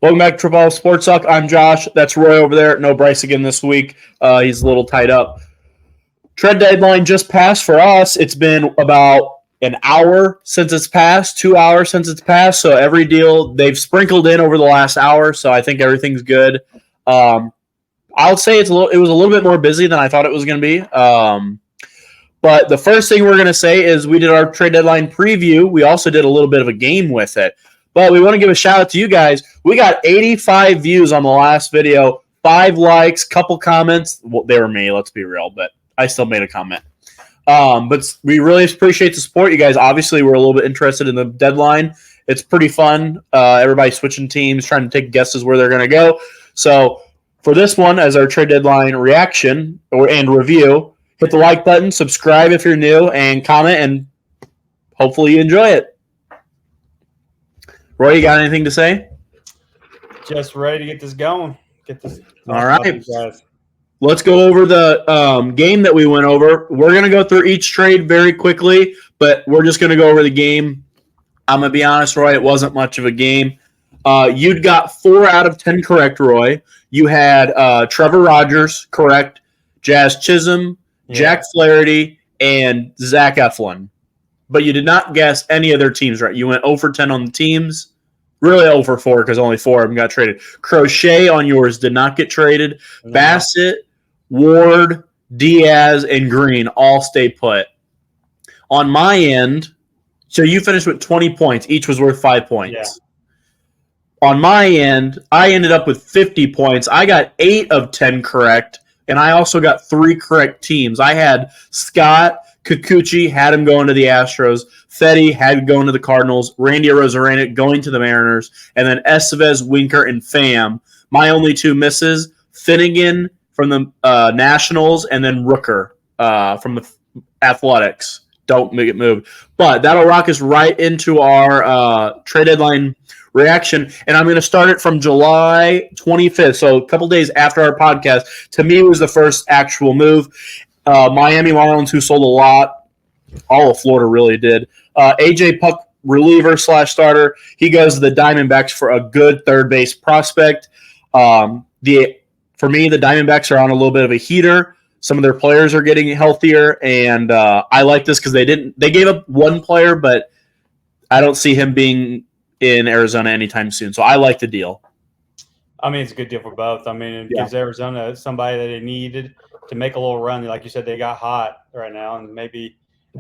Welcome back to Triple L Sports Talk. I'm Josh. That's Roy over there. No Bryce again this week. He's a little tied up. Trade deadline just passed for us. It's been about an hour since it's passed, 2 hours since it's passed. So every deal they've sprinkled in over the last hour. So I think everything's good. I'll say it was a little bit more busy than I thought it was going to be. But the first thing we're going to say is we did our trade deadline preview. We also did a little bit of a game with it. But we want to give a shout out to you guys. We got 85 views on the last video, 5 likes, couple comments. Well, they were me, let's be real, but I still made a comment. But we really appreciate the support. You guys obviously were a little bit interested in the deadline. It's pretty fun. Everybody switching teams, trying to take guesses where they're going to go. So for this one, as our trade deadline reaction and review, hit the like button, subscribe if you're new, and comment, and hopefully you enjoy it. Roy, you got anything to say? Just ready to get this going. All right. Let's go over the game that we went over. We're going to go through each trade very quickly, but we're just going to go over the game. I'm going to be honest, Roy, it wasn't much of a game. You'd got 4 out of 10 correct, Roy. You had Trevor Rogers correct, Jazz Chisholm, Jack Flaherty, and Zach Eflin. But you did not guess any of their teams right. You went 0 for 10 on the teams. Really 0 for 4 because only 4 of them got traded. Crochet on yours did not get traded. No. Bassett, Ward, Diaz, and Green all stay put. On my end, so you finished with 20 points. Each was worth 5 points. Yeah. On my end, I ended up with 50 points. I got 8 of 10 correct, and I also got 3 correct teams. I had Scott, Kikuchi had him going to the Astros. Fetty had him going to the Cardinals. Randy Arozarena going to the Mariners. And then Estevez, Winker, and Pham. My only 2 misses, Finnegan from the Nationals and then Rooker from the Athletics. Don't make it move. But that'll rock us right into our trade deadline reaction. And I'm going to start it from July 25th. So a couple days after our podcast. To me, it was the first actual move. Miami Marlins, who sold a lot. All of Florida really did. AJ Puck, reliever / starter. He goes to the Diamondbacks for a good third base prospect. For me, the Diamondbacks are on a little bit of a heater. Some of their players are getting healthier, and I like this because they gave up 1 player, but I don't see him being in Arizona anytime soon. So I like the deal. I mean, it's a good deal for both. I mean, it gives Arizona somebody that they needed to make a little run. Like you said, they got hot right now, and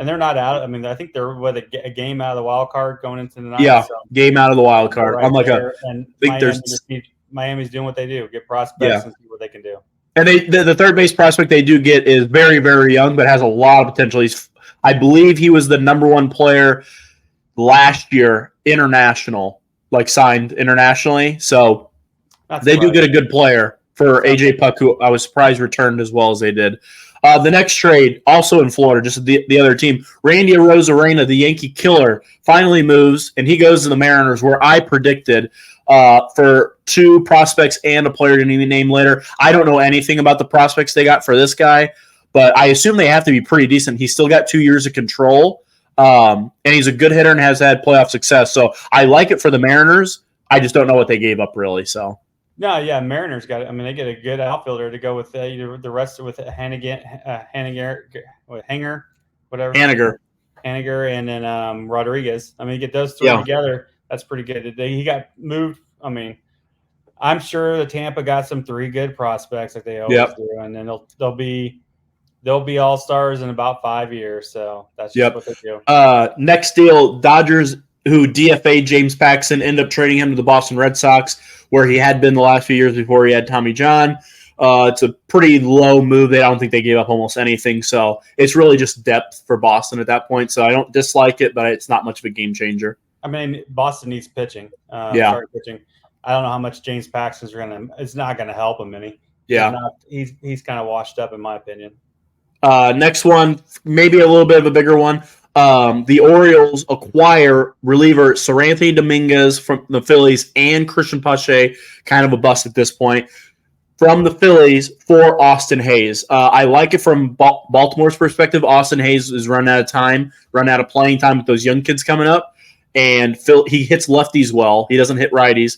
they're not out. I mean, I think they're with a game out of the wild card going into the night. Yeah, so game out of the wild card. Right, I'm like Miami's doing what they do, get prospects and see what they can do. And the third base prospect they do get is very, very young, but has a lot of potential. I believe he was the number 1 player last year, international, signed internationally. So they do get a good player for AJ Puck, who I was surprised returned as well as they did. The next trade, also in Florida, just the other team, Randy Arozarena, the Yankee killer, finally moves, and he goes to the Mariners, where I predicted for 2 prospects and a player to name later. I don't know anything about the prospects they got for this guy, but I assume they have to be pretty decent. He's still got 2 years of control, and he's a good hitter and has had playoff success. So I like it for the Mariners. I just don't know what they gave up, really, so. No, yeah, Mariners got it. I mean, they get a good outfielder to go with either the rest with Haniger, and then Rodriguez. I mean, you get those 3 together. That's pretty good. He got moved. I mean, I'm sure the Tampa got some 3 good prospects like they always do, and then they'll be all-stars in about 5 years. So that's just what they do. Next deal, Dodgers, who DFA'd James Paxton, ended up trading him to the Boston Red Sox, where he had been the last few years before he had Tommy John. It's a pretty low move. I don't think they gave up almost anything. So it's really just depth for Boston at that point. So I don't dislike it, but it's not much of a game changer. I mean, Boston needs pitching. Pitching. I don't know how much James Paxton's it's not going to help him any. He's kind of washed up, in my opinion. Next one, maybe a little bit of a bigger one. The Orioles acquire reliever Seranthony Dominguez from the Phillies and Christian Pache, kind of a bust at this point, from the Phillies for Austin Hayes. I like it from Baltimore's perspective. Austin Hayes is running out of playing time with those young kids coming up, and he hits lefties well. He doesn't hit righties.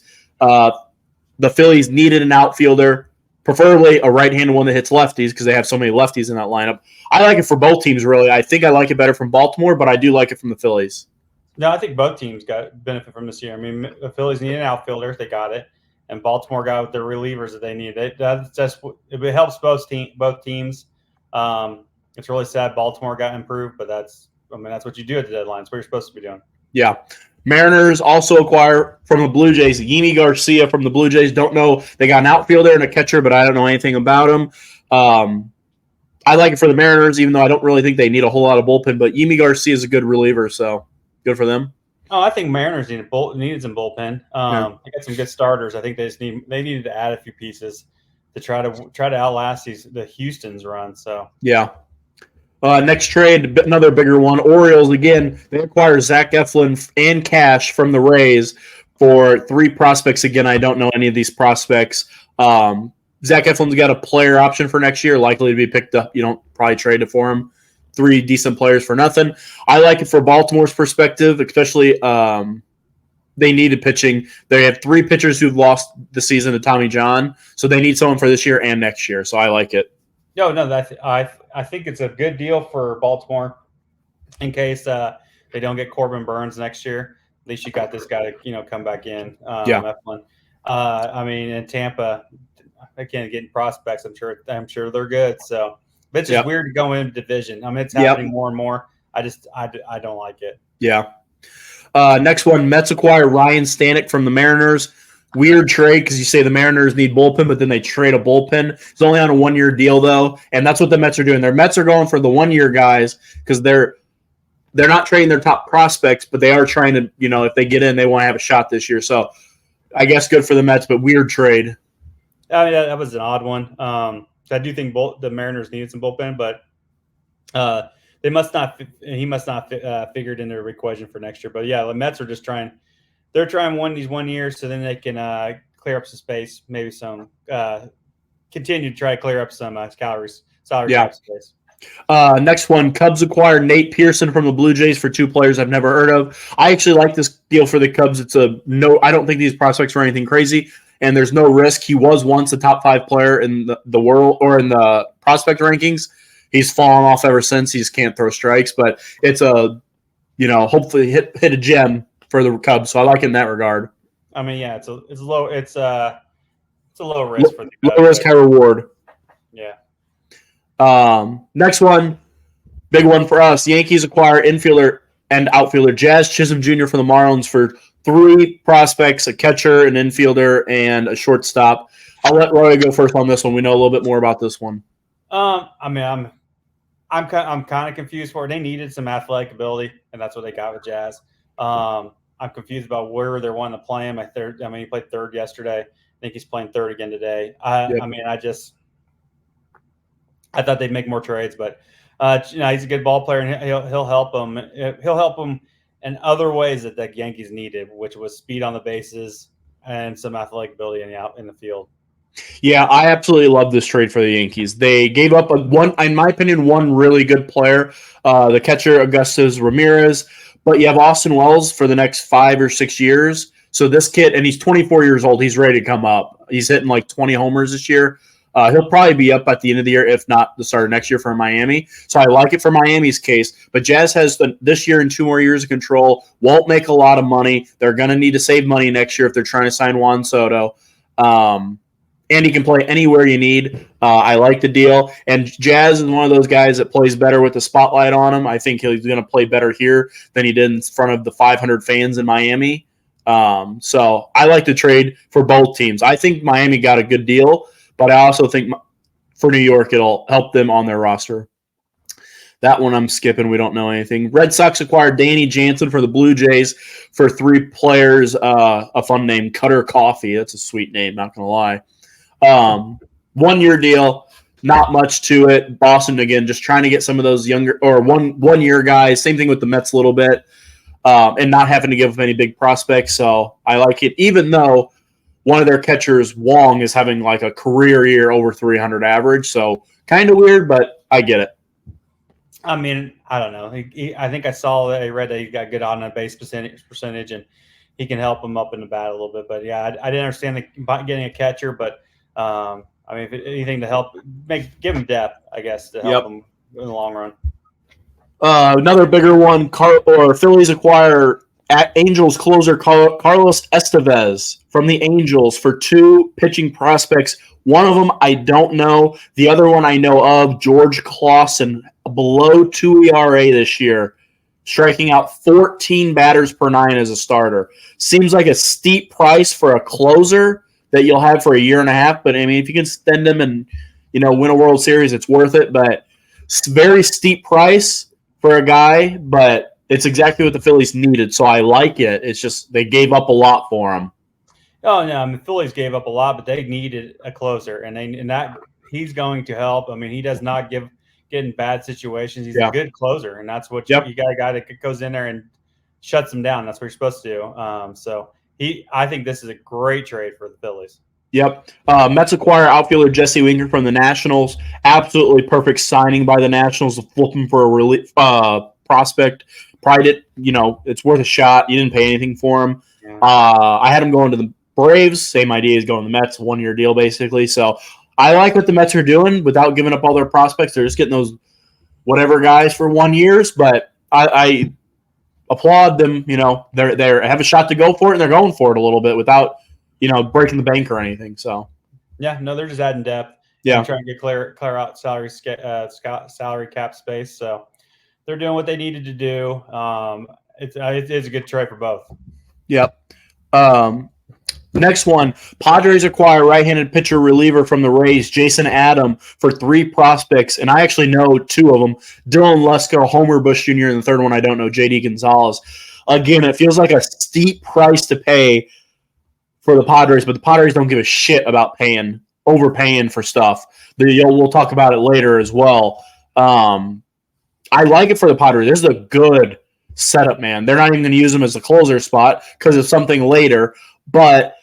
the Phillies needed an outfielder, preferably a right-handed one that hits lefties because they have so many lefties in that lineup. I like it for both teams, really. I think I like it better from Baltimore, but I do like it from the Phillies. No, I think both teams got benefit from this year. I mean, the Phillies need an outfielder; they got it, and Baltimore got with their relievers that they need. It helps both teams. It's really sad Baltimore got improved, but that's what you do at the deadline. It's what you're supposed to be doing. Yeah. Mariners also acquire from the Blue Jays Yimi Garcia from the Blue Jays. Don't know. They got an outfielder and a catcher, but I don't know anything about him. I like it for the Mariners, even though I don't really think they need a whole lot of bullpen, but Yimi Garcia is a good reliever, so good for them. Oh, I think Mariners needed some bullpen. They got some good starters. I think they needed to add a few pieces to try to outlast the Houston's run. So yeah. Next trade, another bigger one. Orioles again. They acquire Zach Eflin and cash from the Rays for 3 prospects. Again, I don't know any of these prospects. Zach Eflin's got a player option for next year, likely to be picked up. You don't probably trade it for him. 3 decent players for nothing. I like it for Baltimore's perspective, especially they needed pitching. They have 3 pitchers who've lost the season to Tommy John, so they need someone for this year and next year. So I like it. No, I think it's a good deal for Baltimore in case they don't get Corbin Burns next year. At least you got this guy to come back in. Eflin. In Tampa, again, getting prospects. I'm sure they're good. So. But it's just weird to go into division. I mean, it's happening more and more. I don't like it. Yeah. Next one, Mets acquire Ryan Stanek from the Mariners. Weird trade because you say the Mariners need bullpen, but then they trade a bullpen. It's only on a 1-year deal, though, and that's what the Mets are doing. Their Mets are going for the 1-year guys because they're not trading their top prospects, but they are trying to, if they get in, they want to have a shot this year. So I guess good for the Mets, but weird trade. I mean, that was an odd one. I do think the Mariners needed some bullpen, but he must not figured into the equation for next year. But yeah, the Mets are just trying. They're trying these 1 year so then they can clear up some space, maybe some continue to try to clear up some salary cap space. Next one, Cubs acquire Nate Pearson from the Blue Jays for 2 players I've never heard of. I actually like this deal for the Cubs. I don't think these prospects are anything crazy. And there's no risk. He was once a top 5 player in the world or in the prospect rankings. He's fallen off ever since. He just can't throw strikes, but it's hopefully hit a gem for the Cubs. So I like it in that regard. I mean, yeah, it's a low risk for the Cubs. Low risk, high reward. Yeah. Next one, big one for us. Yankees acquire infielder and outfielder Jazz Chisholm Jr. from the Marlins for 3 prospects, a catcher, an infielder, and a shortstop. I'll let Roy go first on this one. We know a little bit more about this one. I'm kind of confused for it. They needed some athletic ability, and that's what they got with Jazz. I'm confused about where they're wanting to play him. He played third yesterday. I think he's playing third again today. I thought they'd make more trades, but he's a good ball player, and he'll help them. He'll help them in other ways that the Yankees needed, which was speed on the bases and some athletic ability in the field. Yeah, I absolutely love this trade for the Yankees. They gave up in my opinion, one really good player, the catcher Augustus Ramirez, but you have Austin Wells for the next 5 or 6 years. So this kid, and he's 24 years old, he's ready to come up. He's hitting like 20 homers this year. He'll probably be up at the end of the year, if not the start of next year for Miami. So I like it for Miami's case. But Jazz has this year and 2 more years of control, won't make a lot of money. They're going to need to save money next year if they're trying to sign Juan Soto. And he can play anywhere you need. I like the deal. And Jazz is one of those guys that plays better with the spotlight on him. I think he's going to play better here than he did in front of the 500 fans in Miami. So I like the trade for both teams. I think Miami got a good deal, but I also think for New York, it'll help them on their roster. That one I'm skipping. We don't know anything. Red Sox acquired Danny Jansen for the Blue Jays for 3 players. A fun name, Cutter Coffee. That's a sweet name, not going to lie. 1-year deal, not much to it. Boston, again, just trying to get some of those younger or one-year guys. Same thing with the Mets a little bit, and not having to give them any big prospects. So I like it, even though one of their catchers, Wong, is having like a career year over 300 average. So kind of weird, but I get it. I mean, I don't know. I think I read that he got good on base percentage, and he can help him up in the bat a little bit. But yeah, I didn't understand getting a catcher, but I mean, if anything to help give him depth, I guess, to help him in the long run. Another bigger one, Phillies acquire Angels closer Carlos Estevez from the Angels for 2 pitching prospects. One of them I don't know. The other one I know of, George Clausen, below 2 ERA this year, striking out 14 batters per 9 as a starter. Seems like a steep price for a closer that you'll have for a year and a half. But, I mean, if you can send him and, win a World Series, it's worth it. But it's very steep price for a guy, but it's exactly what the Phillies needed. So I like it. It's just they gave up a lot for him. Oh, no, I mean, the Phillies gave up a lot, but they needed a closer, and that he's going to help. I mean, he does not get in bad situations. He's a good closer, and that's what you got a guy that goes in there and shuts them down. That's what you're supposed to do. So I think this is a great trade for the Phillies. Yep. Mets acquire outfielder Jesse Winker from the Nationals. Absolutely perfect signing by the Nationals to flip him for a prospect. Probably it's worth a shot. You didn't pay anything for him. Yeah. I had him going to the Braves. Same idea as going to the Mets. 1-year deal, basically. So I like what the Mets are doing without giving up all their prospects. They're just getting those whatever guys for 1 year. But I applaud them. They have a shot to go for it, and they're going for it a little bit without breaking the bank or anything. So, yeah, no, they're just adding depth. Yeah, trying to clear out salary cap space. So they're doing what they needed to do. It's a good trade for both. Yep. Next one, Padres acquire right-handed pitcher reliever from the Rays, Jason Adam, for 3 prospects, and I actually know 2 of them: Dylan Lesko, Homer Bush Jr., and the third one I don't know, J.D. Gonzalez. Again, it feels like a steep price to pay for the Padres, but the Padres don't give a shit about overpaying for stuff. We'll talk about it later as well. I like it for the Padres. This is a good setup, man. They're not even going to use them as a closer spot because of something later, but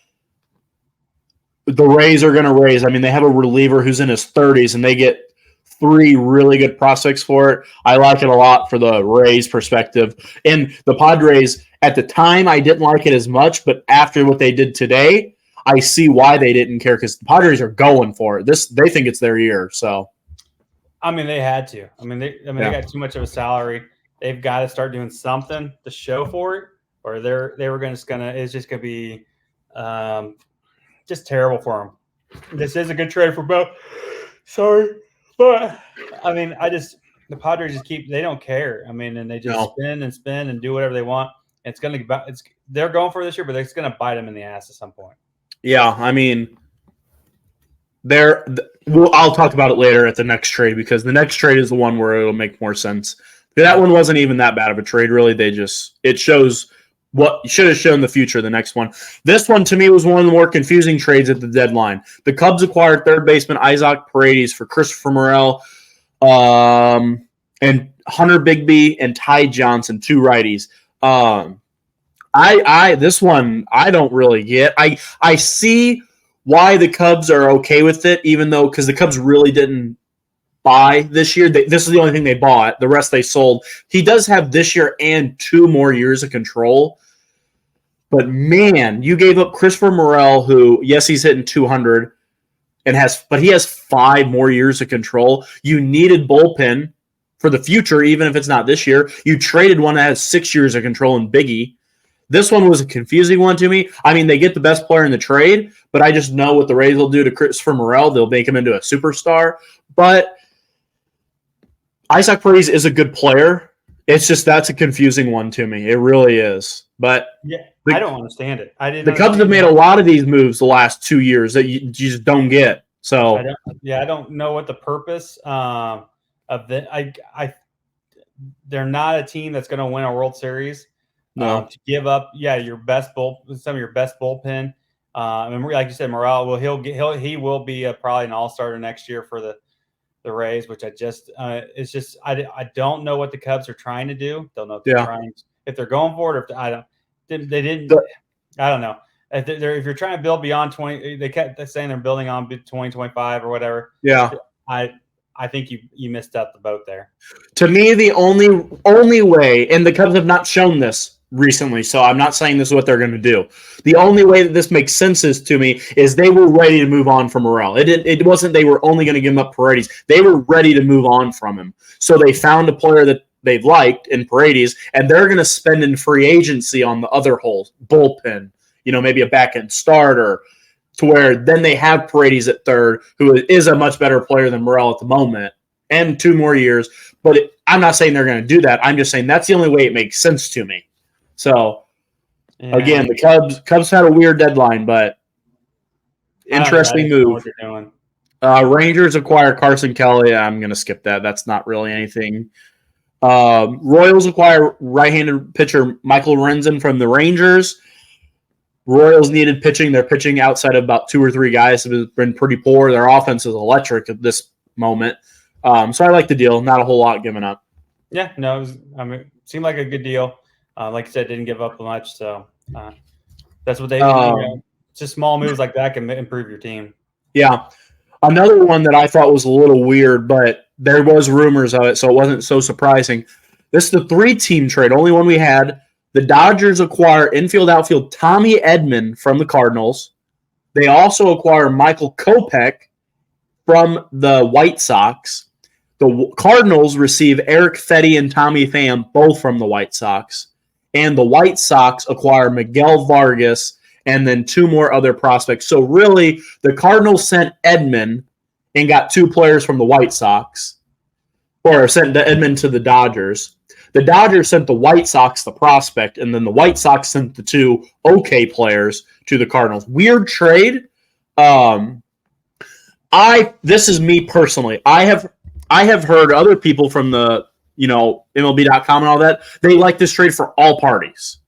the Rays are going to raise. I mean, they have a reliever who's in his 30s, and they get 3 really good prospects for it. I like it a lot for the Rays perspective. And the Padres, at the time, I didn't like it as much, but after what they did today, I see why they didn't care, because the Padres are going for it. They think it's their year. So, I mean, they had to. They got too much of a salary. They've got to start doing something to show for it, or it's just gonna be just terrible for them. This is a good trade for both. Sorry. But I mean, the Padres they don't care. I mean, and they just spin and spin and do whatever they want. They're going for it this year, but it's going to bite them in the ass at some point. Yeah, I mean, I'll talk about it later at the next trade, because the next trade is the one where it'll make more sense. That one wasn't even that bad of a trade, really. It shows what should have shown the future. The next one, this one to me was one of the more confusing trades at the deadline. The Cubs acquired third baseman Isaac Paredes for Christopher Morel, and Hunter Bigby and Ty Johnson, 2 righties. This one I don't really get. I see why the Cubs are okay with it, even though, because the Cubs really didn't buy this year. This is the only thing they bought. The rest they sold. He does have this year and 2 more years of control. But man, you gave up Christopher Morel, who, yes, he's hitting 200 but he has 5 more years of control. You needed bullpen for the future, even if it's not this year. You traded one that has 6 years of control in Biggie. This one was a confusing one to me. I mean, they get the best player in the trade, but I just know what the Rays will do to Christopher Morel. They'll make him into a superstar. But Isaac Paredes is a good player. It's just that's a confusing one to me. It really is. But yeah, I don't understand it. The Cubs have made a lot of these moves the last 2 years that you just don't get. So I don't know what the purpose of the. They're not a team that's going to win a World Series. No. To give up, some of your best bullpen. And like you said, Morel he will be probably an all-starter next year for the Rays, which I don't know what the Cubs are trying to do. Don't know if they're trying, if they're going for it, or if they didn't. I don't know. If you're trying to build beyond 20, they kept saying they're building on 2025 or whatever. Yeah. I think you missed out the boat there. To me, the only way, and the Cubs have not shown this recently, so I'm not saying this is what they're going to do. The only way that this makes sense to me is they were ready to move on from Morel. It wasn't they were only going to give him up Paredes. They were ready to move on from him. So they found a player that they've liked in Paredes, and they're going to spend in free agency on the other holes, bullpen, maybe a back-end starter, to where then they have Paredes at third, who is a much better player than Morel at the moment, and 2 more years. But I'm not saying they're going to do that. I'm just saying that's the only way it makes sense to me. So, again, the Cubs had a weird deadline, but interesting move. Rangers acquire Carson Kelly. I'm going to skip that. That's not really anything. Royals acquire right-handed pitcher Michael Renzen from the Rangers. Royals needed pitching. They're pitching outside of about 2 or 3 guys have been pretty poor. Their offense is electric at this moment. So I like the deal. Not a whole lot given up. Yeah, no, it seemed like a good deal. Like I said, didn't give up much. So that's what they do. Just small moves like that can improve your team. Yeah. Another one that I thought was a little weird, but there was rumors of it, so it wasn't so surprising. This is the 3-team trade, only one we had. The Dodgers acquire infield-outfield Tommy Edman from the Cardinals. They also acquire Michael Kopech from the White Sox. The Cardinals receive Eric Fetty and Tommy Pham, both from the White Sox. And the White Sox acquire Miguel Vargas and then 2 more other prospects. So really, the Cardinals sent Edman and got 2 players from the White Sox, or sent Edman to the Dodgers. The Dodgers sent the White Sox the prospect, and then the White Sox sent the 2 okay players to the Cardinals. Weird trade. This is me personally. I have heard other people from the MLB.com and all that. They like this trade for all parties.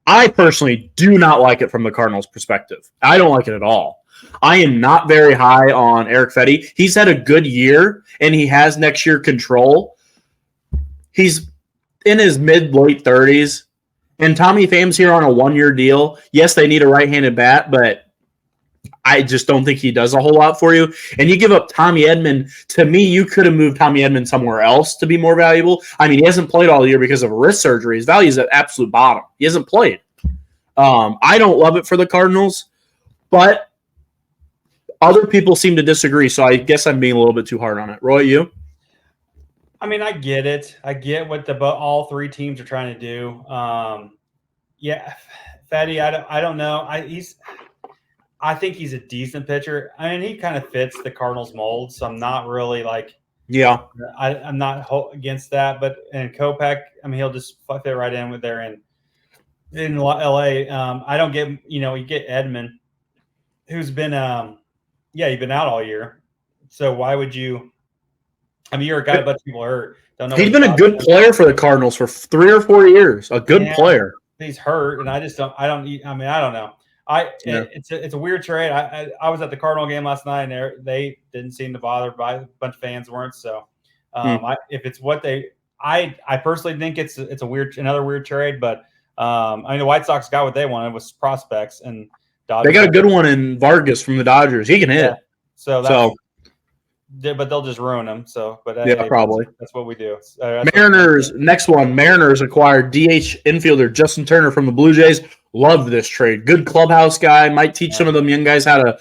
I personally do not like it from the Cardinals' perspective. I don't like it at all. I am not very high on Eric Fetty. He's had a good year, and he has next year control. He's in his mid-late 30s, and Tommy Pham's here on a 1-year deal. Yes, they need a right-handed bat, but I just don't think he does a whole lot for you. And you give up Tommy Edman. To me, you could have moved Tommy Edman somewhere else to be more valuable. I mean, he hasn't played all year because of wrist surgery. His value is at absolute bottom. He hasn't played. I don't love it for the Cardinals, but other people seem to disagree, so I guess I'm being a little bit too hard on it. Roy, you? I mean, I get it. I get what all 3 teams are trying to do. Fetty, I don't know. I think he's a decent pitcher. I mean, he kind of fits the Cardinals mold, so I'm not really I'm not against that. But and Kopech, I mean, he'll just fit right in with there in LA. I don't get you get Edman, who's been he's been out all year. So why would you? I mean, you're a guy, a bunch of people are hurt. Don't know. He's been a good player for the Cardinals for 3 or 4 years. A good player. He's hurt, and I don't know. It's a weird trade. I was at the Cardinal game last night, and they didn't seem to bother. By a bunch of fans weren't. So, if it's what I personally think it's another weird trade. But I mean, the White Sox got what they wanted was prospects, and Dodgers, they got a good one in Vargas from the Dodgers. He can hit. Yeah. But they'll just ruin them. So, but probably that's what we do. Mariners. Next one. Mariners acquired DH infielder Justin Turner from the Blue Jays. Loved this trade. Good clubhouse guy. Might teach some of them young guys how to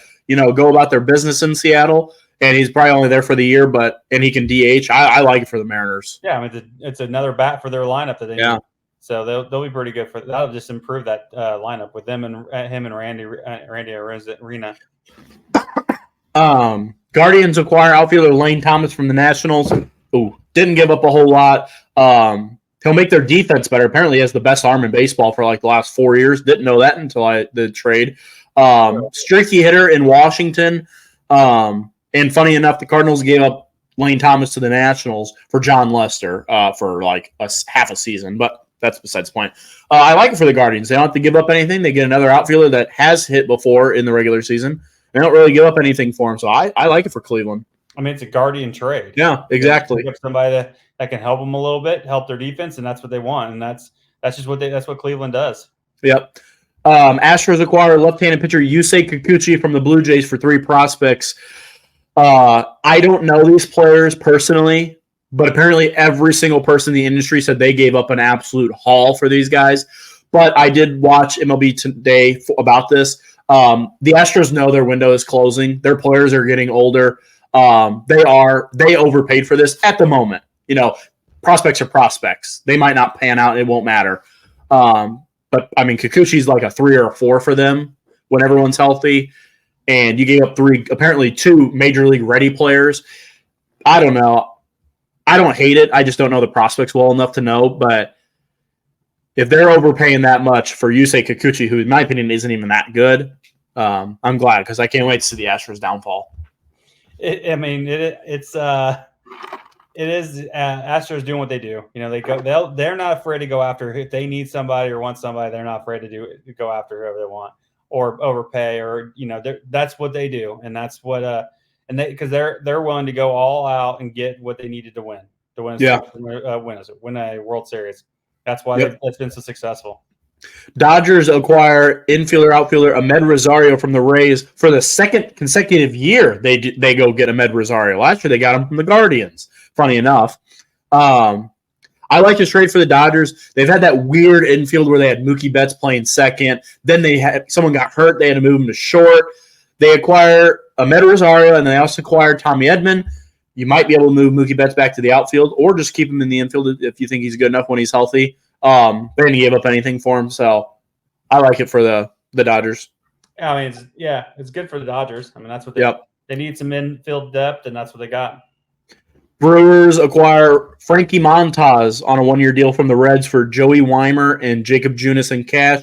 go about their business in Seattle. And he's probably only there for the year, and he can DH. I like it for the Mariners. Yeah, I mean it's another bat for their lineup that they need. So they'll be pretty good for that. That'll just improve that lineup with them and him and Randy Arena. Guardians acquire outfielder Lane Thomas from the Nationals. Ooh, didn't give up a whole lot. He'll make their defense better. Apparently, he has the best arm in baseball for the last 4 years. Didn't know that until the trade. Streaky hitter in Washington. And funny enough, the Cardinals gave up Lane Thomas to the Nationals for John Lester for half a season, but that's besides the point. I like it for the Guardians. They don't have to give up anything. They get another outfielder that has hit before in the regular season. They don't really give up anything for him, so I like it for Cleveland. I mean, it's a Guardian trade. Yeah, exactly. They have somebody that can help them a little bit, help their defense, and that's what they want. And that's just what Cleveland does. Yep. Astros acquire left-handed pitcher Yusei Kikuchi from the Blue Jays for 3 prospects. I don't know these players personally, but apparently every single person in the industry said they gave up an absolute haul for these guys. But I did watch MLB today about this. The Astros know their window is closing. Their players are getting older. They overpaid for this at the moment. Prospects are prospects. They might not pan out. It won't matter. But I mean, Kikuchi's like a 3 or a 4 for them when everyone's healthy. And you gave up apparently 2 major league ready players. I don't know. I don't hate it. I just don't know the prospects well enough to know. But if they're overpaying that much for Yusei Kikuchi, who in my opinion isn't even that good, I'm glad because I can't wait to see the Astros downfall. It is Astros doing what they do. They're not afraid to go after if they need somebody or want somebody. They're not afraid to go after whoever they want or overpay or that's what they do, and that's what because they're willing to go all out and get what they needed to win a World Series. That's why that's been so successful. Dodgers acquire infielder outfielder Ahmed Rosario from the Rays for the second consecutive year. They go get Ahmed Rosario. Last year they got him from the Guardians. Funny enough, I like this trade for the Dodgers. They've had that weird infield where they had Mookie Betts playing second. Then someone got hurt. They had to move him to short. They acquire Ahmed Rosario, and they also acquired Tommy Edman. You might be able to move Mookie Betts back to the outfield or just keep him in the infield if you think he's good enough when he's healthy. They didn't give up anything for him, so I like it for the Dodgers. I mean, it's good for the Dodgers. I mean, that's what they need some infield depth, and that's what they got. Brewers acquire Frankie Montas on a 1-year deal from the Reds for Joey Weimer and Jacob Junis in cash.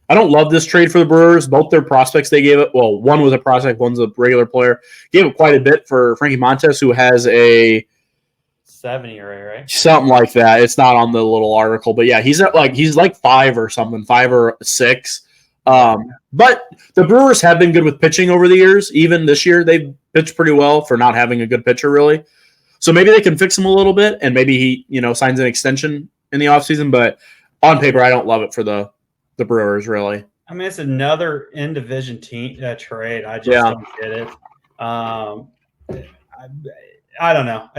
I don't love this trade for the Brewers. Both their prospects they gave it. Well, one was a prospect, one's a regular player. Gave it quite a bit for Frankie Montas, who has a 7-year, right? Something like that. It's not on the little article, but yeah, he's like 5 or something, 5 or 6. But the Brewers have been good with pitching over the years. Even this year, they've pitched pretty well for not having a good pitcher, really. So maybe they can fix him a little bit, and maybe he, signs an extension in the offseason. But on paper, I don't love it for the Brewers, really. I mean, it's another in-division team trade. I just don't get it. I don't know.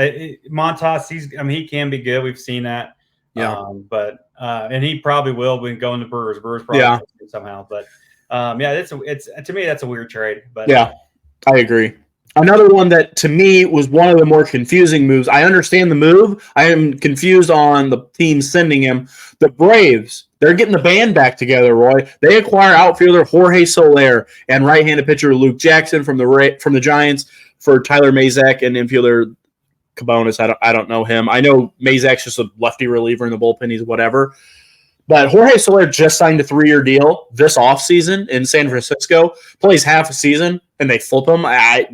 Montas, he can be good. We've seen that. Yeah. And he probably will when going to Brewers. Brewers probably somehow. But it's to me that's a weird trade. But yeah, I agree. Another one that to me was one of the more confusing moves. I understand the move. I am confused on the team sending him. The Braves, they're getting the band back together, Roy. They acquire outfielder Jorge Soler and right-handed pitcher Luke Jackson from the Giants for Tyler Mazak and infielder Cabonis. I don't know him. I know Mazak's just a lefty reliever in the bullpen. He's whatever. But Jorge Soler just signed a 3-year deal this offseason in San Francisco, plays half a season, and they flip him.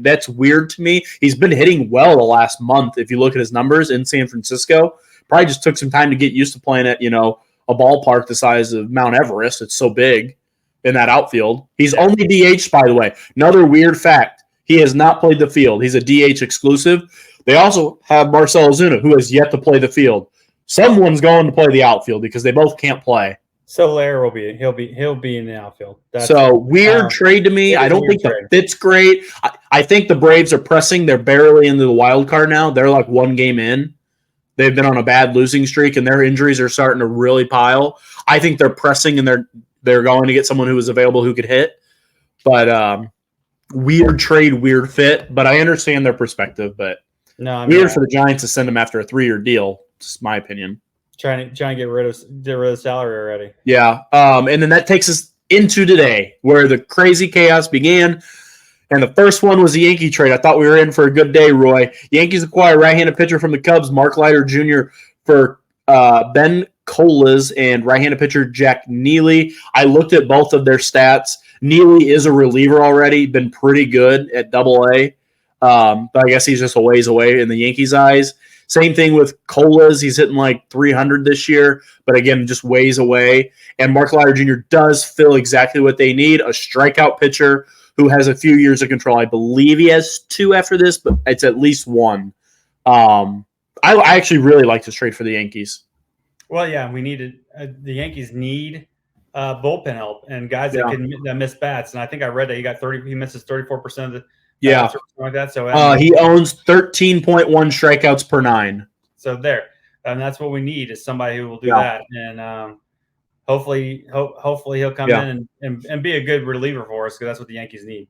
That's weird to me. He's been hitting well the last month if you look at his numbers in San Francisco. Probably just took some time to get used to playing at, a ballpark the size of Mount Everest. It's so big in that outfield. He's only DH, by the way. Another weird fact. He has not played the field. He's a DH exclusive. They also have Marcell Ozuna, who has yet to play the field. Someone's going to play the outfield because they both can't play. Soler he'll be in the outfield. Weird trade to me. I don't think the fit's great. I think the Braves are pressing. They're barely into the wild card now. They're like 1 game in. They've been on a bad losing streak, and their injuries are starting to really pile. I think they're pressing, and they're going to get someone who is available who could hit. But weird trade, weird fit. But I understand their perspective. But weird for the Giants to send them after a 3-year deal. It's my opinion. Trying to get rid of the salary already. Yeah. And then that takes us into today where the crazy chaos began. And the first one was the Yankee trade. I thought we were in for a good day, Roy. Yankees acquire right-handed pitcher from the Cubs, Mark Leiter Jr. for Ben Colas and right-handed pitcher Jack Neely. I looked at both of their stats. Neely is a reliever already, been pretty good at Double-A. But I guess he's just a ways away in the Yankees' eyes. Same thing with Colas. He's hitting like 300 this year, but again, just ways away. And Mark Leiter Jr. does fill exactly what they need, a strikeout pitcher who has a few years of control. I believe he has 2 after this, but it's at least 1. I actually really like this trade for the Yankees. Well, yeah, we needed the Yankees need bullpen help and guys that miss bats. And I think I read that he misses 34% of the something like that. So he owns 13.1 strikeouts per 9. So there, and that's what we need is somebody who will do that. And hopefully he'll come in and be a good reliever for us because that's what the Yankees need.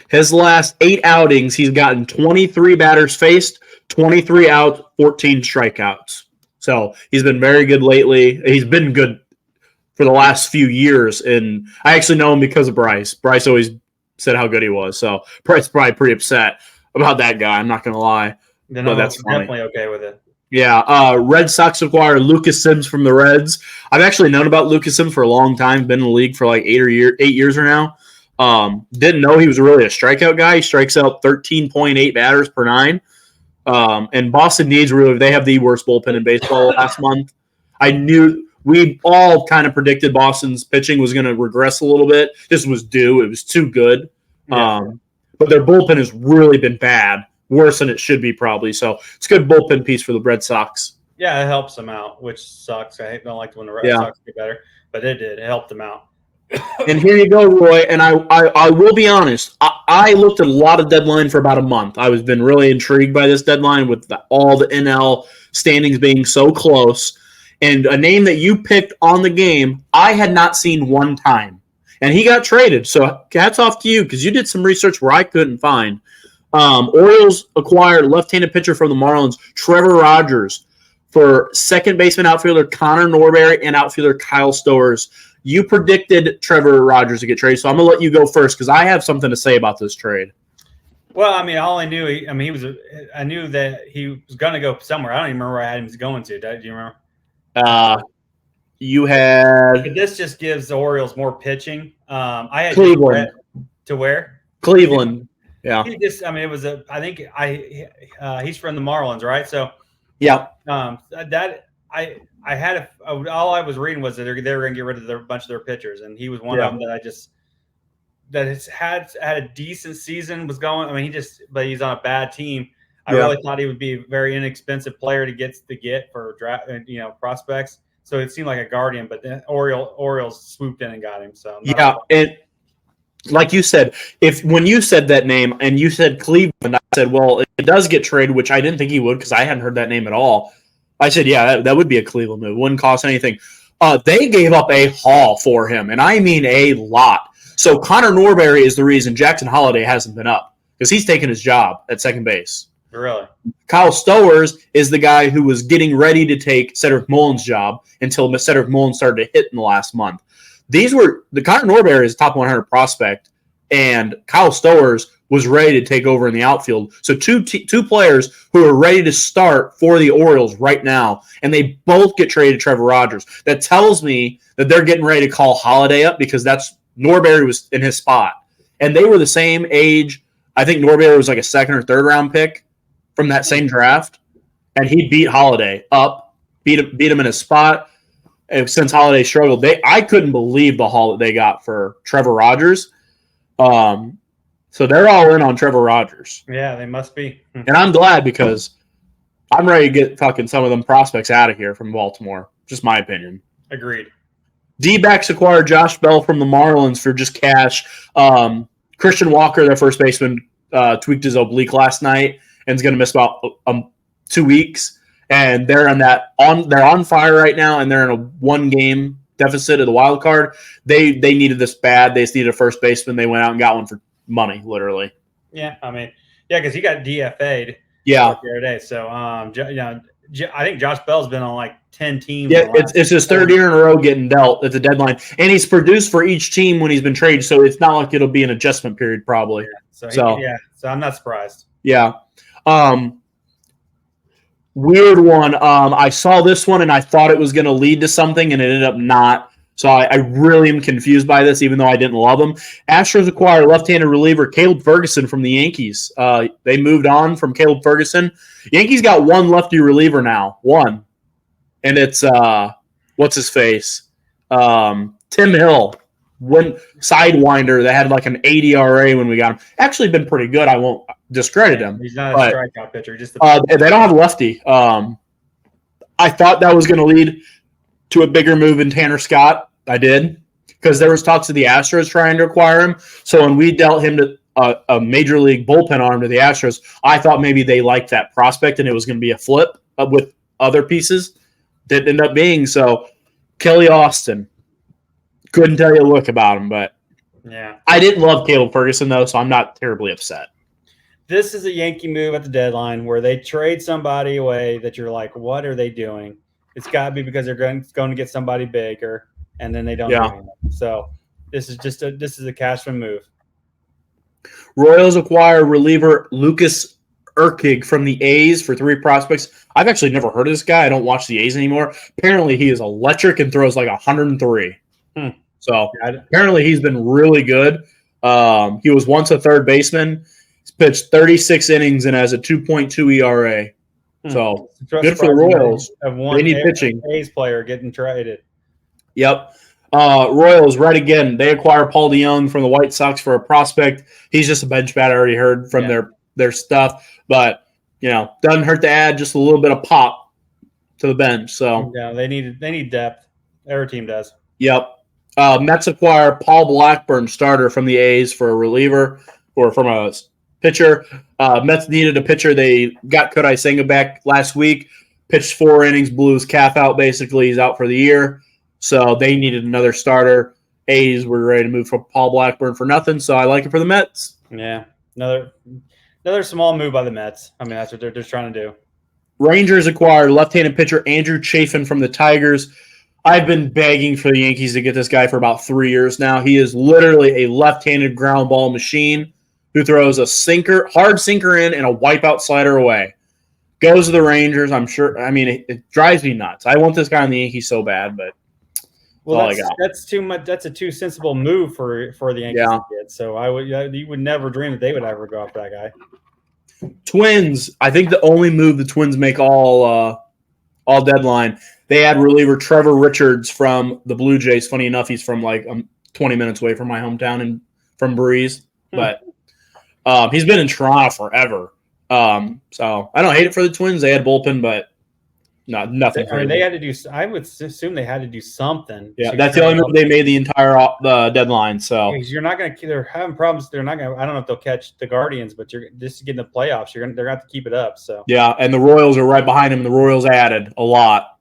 His last 8 outings, he's gotten 23 batters faced, 23 outs, 14 strikeouts. So he's been very good lately. He's been good for the last few years, and I actually know him because of Bryce. Bryce always said how good he was, so Bryce is probably pretty upset about that guy. I'm not going to lie, but that's definitely okay with it. Yeah, Red Sox acquired Lucas Sims from the Reds. I've actually known about Lucas Sims for a long time. Been in the league for like 8 years or now. Didn't know he was really a strikeout guy. He strikes out 13.8 batters per 9. And Boston needs really. They have the worst bullpen in baseball last month. I knew we all kind of predicted Boston's pitching was going to regress a little bit. This was due. It was too good. Yeah. But their bullpen has really been bad. Worse than it should be probably. So it's a good bullpen piece for the Red Sox. Yeah, it helps them out, which sucks. I don't like when the Red Sox get better, but it did. It helped them out. And here you go, Roy. And I will be honest. I looked at a lot of deadline for about a month. I was been really intrigued by this deadline with all the NL standings being so close. And a name that you picked on the game, I had not seen one time. And he got traded. So hats off to you because you did some research where I couldn't find. Orioles acquired left-handed pitcher from the Marlins, Trevor Rogers, for second baseman outfielder Connor Norberry and outfielder Kyle Stowers. You predicted Trevor Rogers to get traded, so I'm going to let you go first because I have something to say about this trade. Well, I mean, all I knew, I knew that he was going to go somewhere. I don't even remember where I had him going to. Do you remember? You had. But this just gives the Orioles more pitching. I had Cleveland to where? Cleveland. Yeah. He just, I mean, it was he's from the Marlins, right? So yeah. I had all I was reading was that they were going to get rid of a bunch of their pitchers, and he was one of them that has had a decent season. Was going. I mean, but he's on a bad team. I really thought he would be a very inexpensive player to get for draft, prospects. So it seemed like a guardian, but the Orioles swooped in and got him. So and like you said, when you said that name and you said Cleveland, I said, well, it does get traded, which I didn't think he would because I hadn't heard that name at all. I said, yeah, that would be a Cleveland move. Wouldn't cost anything. They gave up a haul for him, and I mean a lot. So Connor Norberry is the reason Jackson Holliday hasn't been up because he's taken his job at second base. Really? Kyle Stowers is the guy who was getting ready to take Cedric Mullins' job until Cedric Mullins started to hit in the last month. The Connor Norberry is a top 100 prospect, and Kyle Stowers was ready to take over in the outfield. So two players who are ready to start for the Orioles right now, and they both get traded to Trevor Rogers. That tells me that they're getting ready to call Holliday up because Norberry was in his spot. And they were the same age. I think Norberry was like a second or third round pick from that same draft, and he beat Holliday up, beat him in his spot. And since Holliday struggled, I couldn't believe the haul that they got for Trevor Rogers. So they're all in on Trevor Rogers. Yeah, they must be. And I'm glad because I'm ready to get fucking some of them prospects out of here from Baltimore. Just my opinion. Agreed. D-backs acquired Josh Bell from the Marlins for just cash. Christian Walker, their first baseman, tweaked his oblique last night and is going to miss about 2 weeks. And they're on fire right now, and they're in a 1-game deficit of the wild card. They needed this bad. They just needed a first baseman. They went out and got one for money, literally. Yeah, I mean, because he got DFA'd. Yeah, the other day. So, I think Josh Bell's been on like 10 teams. Yeah, it's his third year in a row getting dealt at the deadline, and he's produced for each team when he's been traded. So it's not like it'll be an adjustment period, probably. Yeah, so I'm not surprised. Yeah. Weird one. I saw this one and I thought it was going to lead to something, and it ended up not. So I really am confused by this, even though I didn't love him. Astros acquire left-handed reliever Caleb Ferguson from the Yankees. They moved on from Caleb Ferguson. Yankees got one lefty reliever now. One. And it's, what's his face? Tim Hill. One sidewinder that had like an 80 RA when we got him. Actually been pretty good. I won't discredit him. He's not a strikeout pitcher. Just they don't have a lefty. I thought that was going to lead to a bigger move in Tanner Scott. I did, because there was talks of the Astros trying to acquire him. So when we dealt him to a major league bullpen arm to the Astros, I thought maybe they liked that prospect and it was going to be a flip with other pieces. Didn't end up being so. Kelly Austin. Couldn't tell you a look about him, but yeah. I didn't love Caleb Ferguson, though, so I'm not terribly upset. This is a Yankee move at the deadline where they trade somebody away that you're like, what are they doing? It's got to be because they're going to get somebody bigger, and then they don't do anything. So this is a cashman move. Royals acquire reliever Lucas Urquig from the A's for 3 prospects. I've actually never heard of this guy. I don't watch the A's anymore. Apparently, he is electric and throws like 103. So apparently, he's been really good. He was once a third baseman. He's pitched 36 innings and has a 2.2 ERA. So good for the Royals. They need pitching. A's player getting traded. Yep. Royals, right again. They acquire Paul DeJong from the White Sox for a prospect. He's just a bench bat. I already heard from their stuff. But, doesn't hurt to add just a little bit of pop to the bench. So yeah, they need depth. Every team does. Yep. Mets acquire Paul Blackburn, starter from the A's, for a reliever or from a pitcher. Mets needed a pitcher. They got Kodai Senga back last week. Pitched 4 innings, blew his calf out. Basically, he's out for the year. So they needed another starter. A's were ready to move for Paul Blackburn for nothing. So I like it for the Mets. Yeah, another small move by the Mets. I mean, that's what they're just trying to do. Rangers acquired left-handed pitcher Andrew Chafin from the Tigers. I've been begging for the Yankees to get this guy for about 3 years now. He is literally a left-handed ground ball machine who throws a hard sinker in and a wipeout slider away. Goes to the Rangers, I'm sure. I mean, it drives me nuts. I want this guy on the Yankees so bad, but that's too much. That's a too sensible move for the Yankees to get. So you would never dream that they would ever go after that guy. Twins. I think the only move the Twins make all deadline. They had reliever Trevor Richards from the Blue Jays. Funny enough, he's from like 20 minutes away from my hometown and from Breeze. But he's been in Toronto forever. So I don't hate it for the Twins. They had bullpen, but nothing. They had to do. I would assume they had to do something. Yeah, that's the only move they made the entire deadline. So you're not going to. They're having problems. They're not going. I don't know if they'll catch the Guardians, but you're just to get in the playoffs. They're going to have to keep it up. So yeah, and the Royals are right behind them. The Royals added a lot.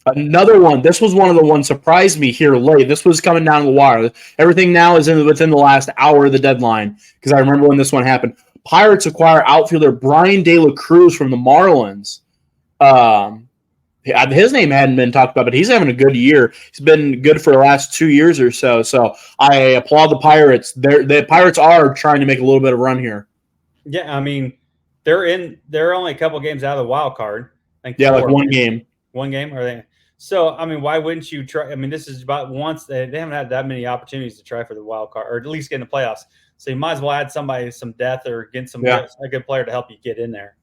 Another one. This was one of the ones surprised me here late. This was coming down the wire. Everything now is within the last hour of the deadline because I remember when this one happened. Pirates acquire outfielder Brian De La Cruz from the Marlins. His name hadn't been talked about, but he's having a good year. He's been good for the last 2 years or so. So I applaud the Pirates. The Pirates are trying to make a little bit of a run here. Yeah, I mean, they're only a couple games out of the wild card. Like one game. One game, are they? So I mean, why wouldn't you try? I mean, this is about once they haven't had that many opportunities to try for the wild card or at least get in the playoffs. So you might as well add somebody some depth or get a good player to help you get in there.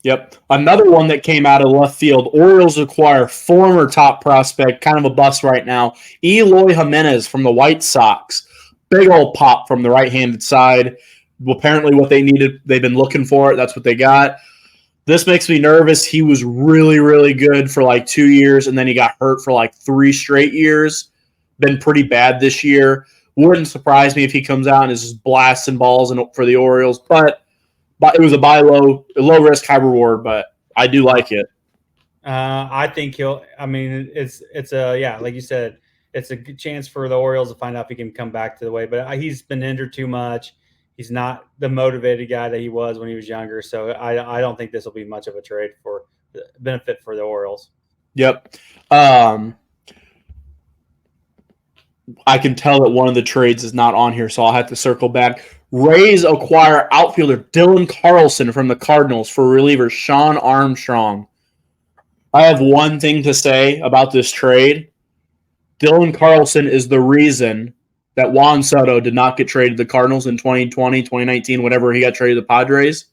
Yep. Another one that came out of left field, Orioles acquire former top prospect, kind of a bust right now, Eloy Jimenez from the White Sox. Big old pop from the right-handed side. Apparently what they needed, they've been looking for it. That's what they got. This makes me nervous. He was really, really good for like 2 years, and then he got hurt for like 3 straight years. Been pretty bad this year. Wouldn't surprise me if he comes out and is just blasting balls for the Orioles, but it was a buy low risk, high reward, but I do like it. I think he'll. I mean, it's like you said, it's a good chance for the Orioles to find out if he can come back to the way. But he's been injured too much. He's not the motivated guy that he was when he was younger. So I don't think this will be much of a trade for benefit for the Orioles. Yep. I can tell that one of the trades is not on here, so I'll have to circle back. Rays acquire outfielder Dylan Carlson from the Cardinals for reliever Sean Armstrong. I have one thing to say about this trade. Dylan Carlson is the reason that Juan Soto did not get traded to the Cardinals in 2020, 2019, whenever he got traded to the Padres.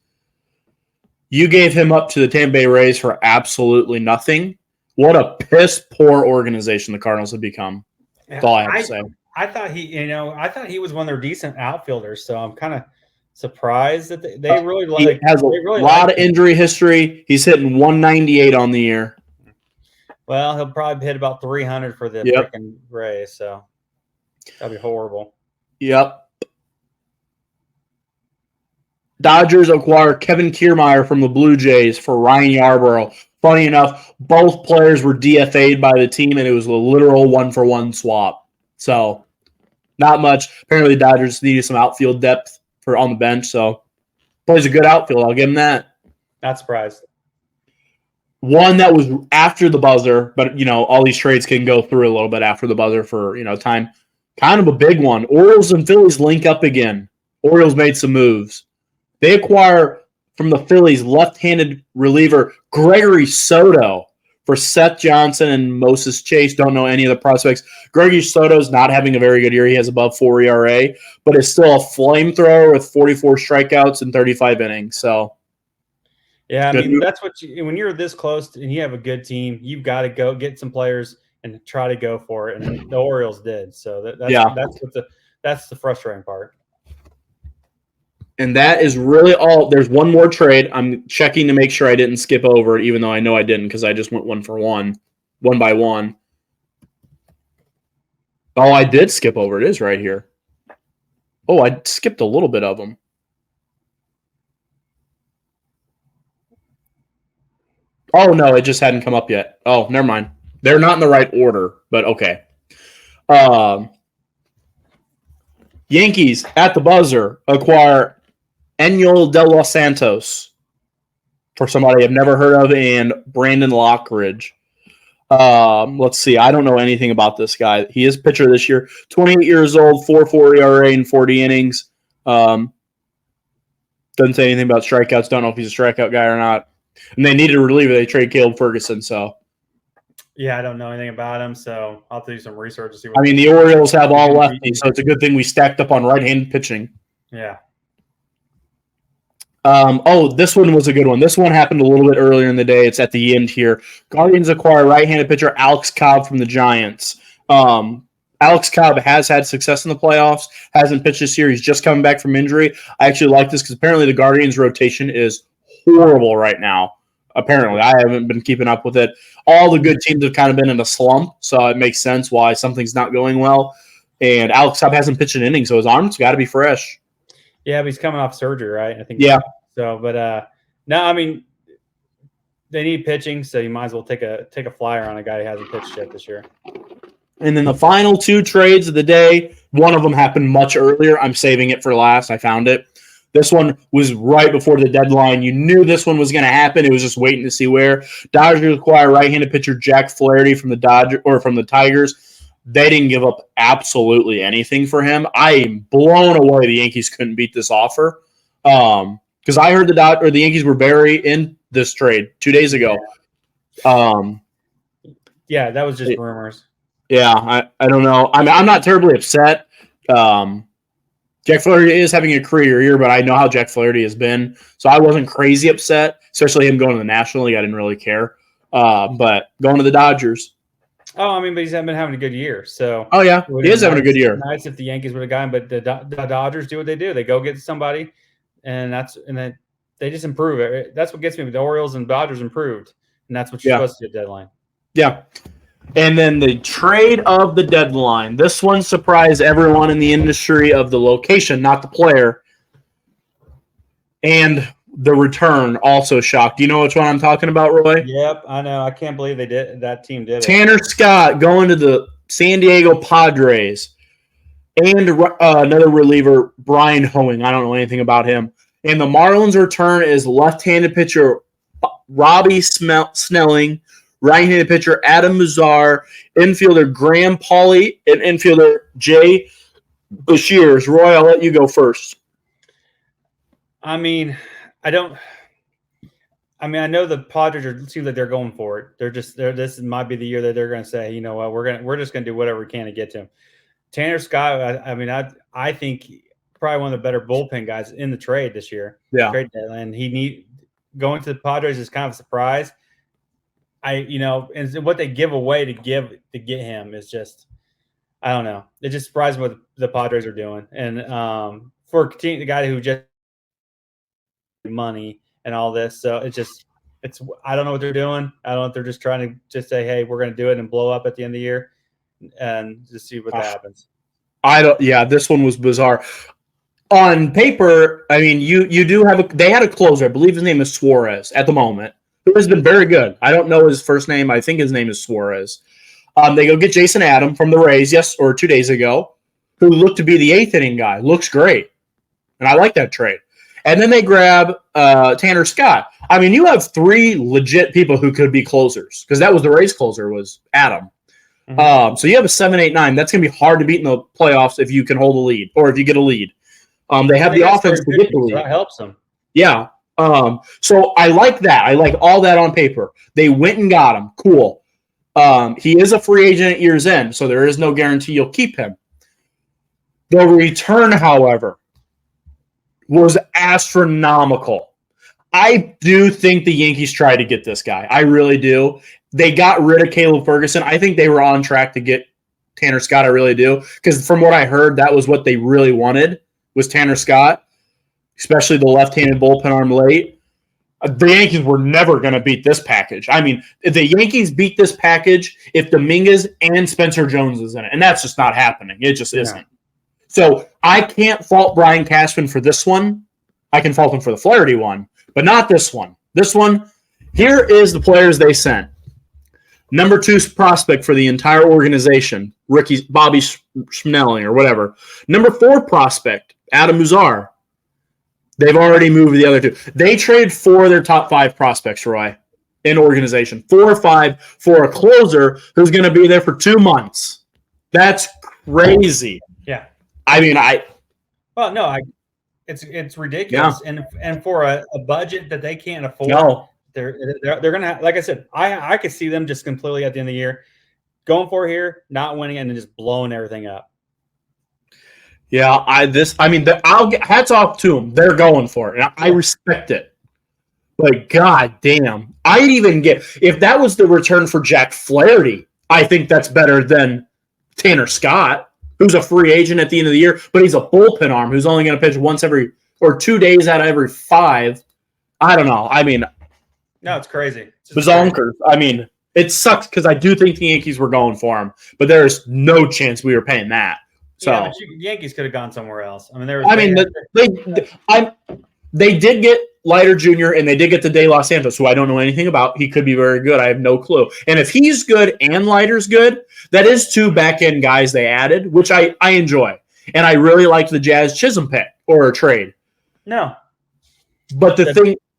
You gave him up to the Tampa Bay Rays for absolutely nothing. What a piss-poor organization the Cardinals have become. That's all I have to say. I thought he was one of their decent outfielders, so I'm kind of surprised that they really like. He has a lot of injury history. He's hitting 198 on the year. Well, he'll probably hit about 300 for the freaking Rays, so that'd be horrible. Yep. Dodgers acquire Kevin Kiermaier from the Blue Jays for Ryan Yarbrough. Funny enough, both players were DFA'd by the team, and it was a literal 1-for-1 swap. So, not much. Apparently, the Dodgers needed some outfield depth on the bench, so plays a good outfield. I'll give him that. Not surprised. One that was after the buzzer, but, all these trades can go through a little bit after the buzzer for, time. Kind of a big one. Orioles and Phillies link up again. Orioles made some moves. They acquire from the Phillies left-handed reliever Gregory Soto for Seth Johnson and Moses Chase. Don't know any of the prospects. Gregory Soto's not having a very good year. He has above 4 ERA, but is still a flamethrower with 44 strikeouts and 35 innings. So, yeah, I mean, that's what when you're this close and you have a good team, you've got to go get some players and try to go for it. And the Orioles did. So that's the frustrating part. And that is really all. There's one more trade. I'm checking to make sure I didn't skip over it, even though I know I didn't because I just went 1-for-1, 1-by-1. Oh, I did skip over. It is right here. Oh, I skipped a little bit of them. Oh, no, it just hadn't come up yet. Oh, never mind. They're not in the right order, but okay. Yankees at the buzzer acquire Enyel De Los Santos for somebody I've never heard of, and Brandon Lockridge. Let's see. I don't know anything about this guy. He is pitcher this year. 28 years old, 4.4 ERA in 40 innings. Doesn't say anything about strikeouts. Don't know if he's a strikeout guy or not. And they needed a reliever. They trade Caleb Ferguson. So, yeah, I don't know anything about him. So I'll have to do some research to see. I mean, the Orioles have all lefties, so it's a good thing we stacked up on right-handed pitching. Yeah. This one was a good one. This one happened a little bit earlier in the day. It's at the end here. Guardians acquire right-handed pitcher Alex Cobb from the Giants. Alex Cobb has had success in the playoffs, hasn't pitched this year. He's just coming back from injury. I actually like this because apparently the Guardians' rotation is horrible right now. Apparently, I haven't been keeping up with it. All the good teams have kind of been in a slump, so it makes sense why something's not going well. And Alex Cobb hasn't pitched an inning, so his arm's got to be fresh. Yeah, but he's coming off surgery, right? I think. Yeah. So, but no, I mean, they need pitching, so you might as well take a flyer on a guy who hasn't pitched yet this year. And then the final two trades of the day, one of them happened much earlier. I'm saving it for last. I found it. This one was right before the deadline. You knew this one was going to happen. It was just waiting to see where. Dodgers acquire right-handed pitcher Jack Flaherty from the Tigers. They didn't give up absolutely anything for him. I am blown away the Yankees couldn't beat this offer. Because I heard the Yankees were very in this trade 2 days ago. Yeah, that was just rumors. Yeah, I don't know. I'm not terribly upset. Jack Flaherty is having a career year, but I know how Jack Flaherty has been, so I wasn't crazy upset, especially him going to the National League. I didn't really care. But going to the Dodgers. Oh, I mean, but he's been having a good year. So. Oh yeah, he is having a good year. Nice if the Yankees would have gotten, but the Dodgers do what they do. They go get somebody, and then they just improve it. That's what gets me. The Orioles and Dodgers improved, and that's what you're supposed to do at deadline. Yeah. And then the trade of the deadline. This one surprised everyone in the industry of the location, not the player. And the return also shocked. Do you know which one I'm talking about, Roy? Yep, I know. I can't believe that team did it. Tanner Scott going to the San Diego Padres. And another reliever, Brian Hoeing. I don't know anything about him. And the Marlins' return is left-handed pitcher Robbie Snelling, right-handed pitcher Adam Mazar, infielder Graham Pauley, and infielder Jay Bashirs. Roy, I'll let you go first. I mean, I know the Padres seem like they're going for it. This might be the year that they're going to say, you know what, we're just going to do whatever we can to get to him. Tanner Scott, I think probably one of the better bullpen guys in the trade this year. Yeah, and going to the Padres is kind of a surprise. And what they give away to get him is just, I don't know. It just surprised me what the Padres are doing. And for the guy who just money and all this, so I don't know what they're doing. I don't know if they're just trying to just say, hey, we're going to do it and blow up at the end of the year and just see what happens. This one was bizarre. on paper, I mean, you do have they had a closer. I believe his name is Suarez at the moment, who has been very good. I don't know his first name. I think his name is Suarez. They go get Jason Adam from the Rays, or 2 days ago, who looked to be the 8th inning guy. Looks great. And I like that trade. And then they grab Tanner Scott. I mean, you have 3 legit people who could be closers, because that was the Rays closer, was Adam. Mm-hmm. So you have a 7, 8, 9. That's going to be hard to beat in the playoffs if you can hold a lead, or if you get a lead. They have the offense to get the lead. That helps them. Yeah. So I like that. I like all that on paper. They went and got him. Cool. He is a free agent at year's end, so there is no guarantee you'll keep him. The return, however, was astronomical. I do think the Yankees tried to get this guy. I really do. They got rid of Caleb Ferguson. I think they were on track to get Tanner Scott. I really do. Because from what I heard, that was what they really wanted, was Tanner Scott, especially the left-handed bullpen arm late. The Yankees were never going to beat this package. I mean, if the Yankees beat this package if Dominguez and Spencer Jones is in it, and that's just not happening. It just isn't. So I can't fault Brian Cashman for this one. I can fault him for the Flaherty one, but not this one. This one, here is the players they sent. Number 2 prospect for the entire organization, Bobby Schnelling or whatever. Number 4 prospect, Adam Muzar. They've already moved the other 2. They traded 4 of their top 5 prospects, Roy, in organization. 4 or 5 for a closer who's going to be there for 2 months. That's crazy. Yeah. I mean, it's ridiculous, and for a budget that they can't afford, they're gonna have, like I said, I could see them just completely at the end of the year going for here, not winning, and then just blowing everything up. Yeah, I'll get hats off to them. They're going for it, and I respect it. But god damn, I'd even get if that was the return for Jack Flaherty. I think that's better than Tanner Scott, who's a free agent at the end of the year, but he's a bullpen arm who's only going to pitch once every or 2 days out of every 5. I don't know. I mean, no, it's crazy. Bazonkers. I mean, it sucks because I do think the Yankees were going for him, but there's no chance we were paying that. So yeah, but the Yankees could have gone somewhere else. I mean, they did get Leiter Jr. and they did get the De Los Santos, who I don't know anything about. He could be very good. I have no clue. And if he's good and Leiter's good, that is 2 back-end guys they added, which I enjoy. And I really liked the Jazz Chisholm pick or trade. No. But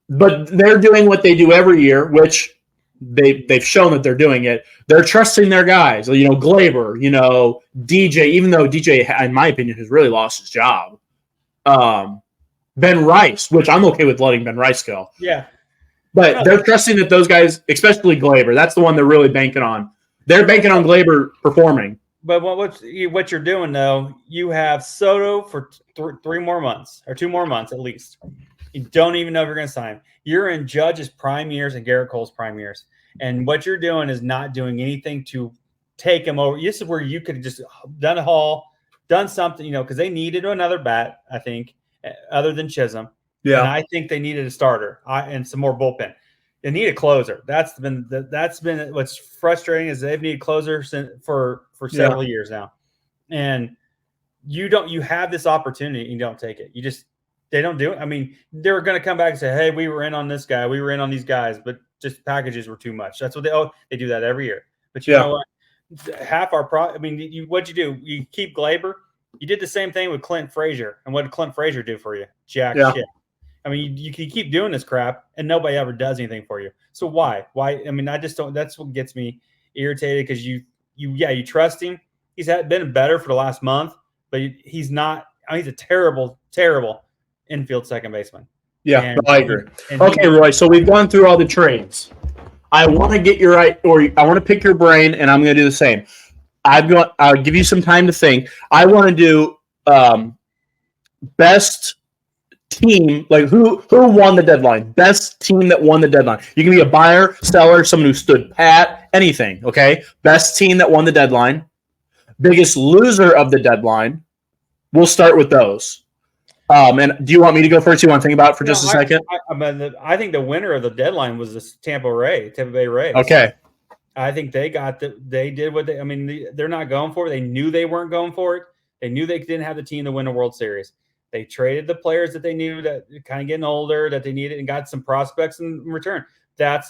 they're doing what they do every year, which they've shown that they're doing it. They're trusting their guys. You know, Glaber, DJ, even though DJ, in my opinion, has really lost his job. Ben Rice, which I'm okay with letting Ben Rice go. Yeah. But they're trusting that those guys, especially Glaber, that's the one they're really banking on. They're banking on Glaber performing. But what you're doing, though, you have Soto for 3 more months or 2 more months at least. You don't even know if you're going to sign him. You're in Judge's prime years and Garrett Cole's prime years. And what you're doing is not doing anything to take him over. This is where you could have just done a haul, done something, because they needed another bat, I think, other than Chisholm. Yeah. And I think they needed a starter and some more bullpen. They need a closer. That's been what's frustrating is they've needed closers for several years now. And you have this opportunity and you don't take it. They don't do it. I mean, they're going to come back and say, hey, we were in on this guy. We were in on these guys, but just packages were too much. That's what they do that every year. But you know what? Half our what'd you do? You keep Glaber. You did the same thing with Clint Frazier. And what did Clint Frazier do for you? Jack shit. I mean, you keep doing this crap and nobody ever does anything for you. So why? Why? I mean, I just don't. That's what gets me irritated because you trust him. He's been better for the last month, but he's not. I mean, he's a terrible, terrible infield second baseman. Yeah, I agree. Okay, Roy. So we've gone through all the trades. I want to get I want to pick your brain, and I'm going to do the same. I'll give you some time to think. I want to do best team, like who won the deadline. Best team that won the deadline. You can be a buyer, seller, someone who stood pat, anything. Okay, best team that won the deadline. Biggest loser of the deadline. We'll start with those. And do you want me to go first? You want to think about it for just a second? I think the winner of the deadline was the Tampa Bay Rays. Okay. I think they did what they're not going for it. They knew they weren't going for it. They knew they didn't have the team to win a World Series. They traded the players that they knew that kind of getting older that they needed and got some prospects in return. That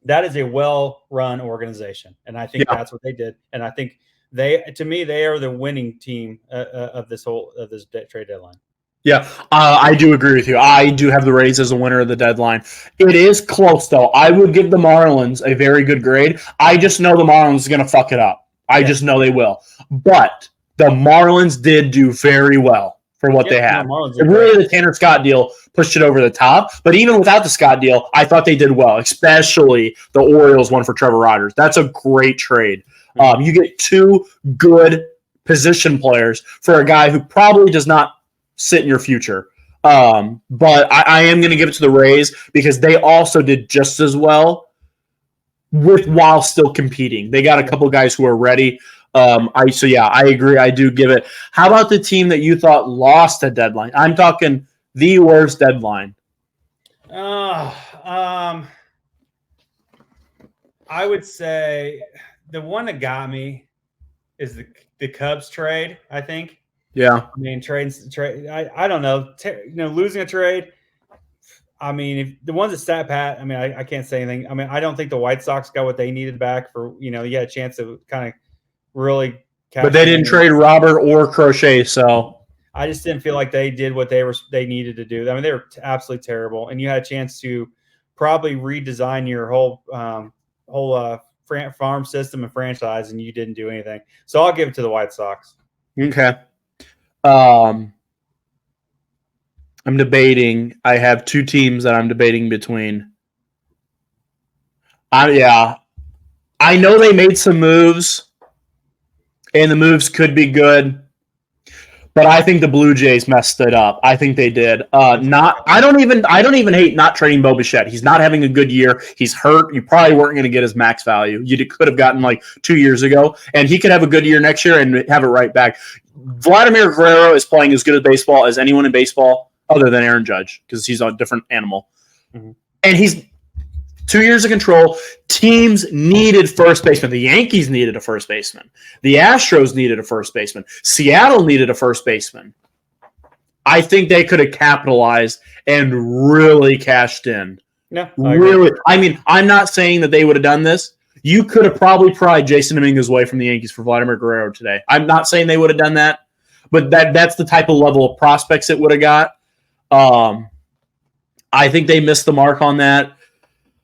is a well-run organization, and I think that's what they did. And I think they are the winning team of this trade deadline. Yeah, I do agree with you. I do have the Rays as a winner of the deadline. It is close, though. I would give the Marlins a very good grade. I just know the Marlins are going to fuck it up. I just know they will. But the Marlins did do very well for what they had. Really, the Tanner Scott deal pushed it over the top. But even without the Scott deal, I thought they did well, especially the Orioles one for Trevor Rogers. That's a great trade. You get 2 good position players for a guy who probably does not sit in your future. But I am going to give it to the Rays because they also did just as well while still competing. They got a couple guys who are ready. I agree. I do give it. How about the team that you thought lost a deadline? I'm talking the worst deadline. I would say the one that got me is the Cubs trade, I think. Yeah. I mean, trade. I don't know. Losing a trade. I mean, if the ones that sat pat, I mean, I can't say anything. I mean, I don't think the White Sox got what they needed back for, you had a chance to kind of really catch. But they didn't trade Robert or Crochet, so I just didn't feel like they did what they needed to do. I mean, they were absolutely terrible, and you had a chance to probably redesign your whole farm system and franchise, and you didn't do anything. So I'll give it to the White Sox. Okay. I'm debating. I have 2 teams that I'm debating between. I know they made some moves, and the moves could be good, but I think the Blue Jays messed it up. I think they did. I don't even hate not trading Bo Bichette. He's not having a good year. He's hurt. You probably weren't going to get his max value. You could have gotten like 2 years ago, and he could have a good year next year and have it right back. Vladimir Guerrero is playing as good at baseball as anyone in baseball other than Aaron Judge because he's a different animal. Mm-hmm. And he's 2 years of control. Teams needed first baseman. The Yankees needed a first baseman. The Astros needed a first baseman. Seattle needed a first baseman. I think they could have capitalized and really cashed in. Yeah, really. I mean, I'm not saying that they would have done this. You could have probably pried Jason Dominguez away from the Yankees for Vladimir Guerrero today. I'm not saying they would have done that, but that's the type of level of prospects it would have got. I think they missed the mark on that.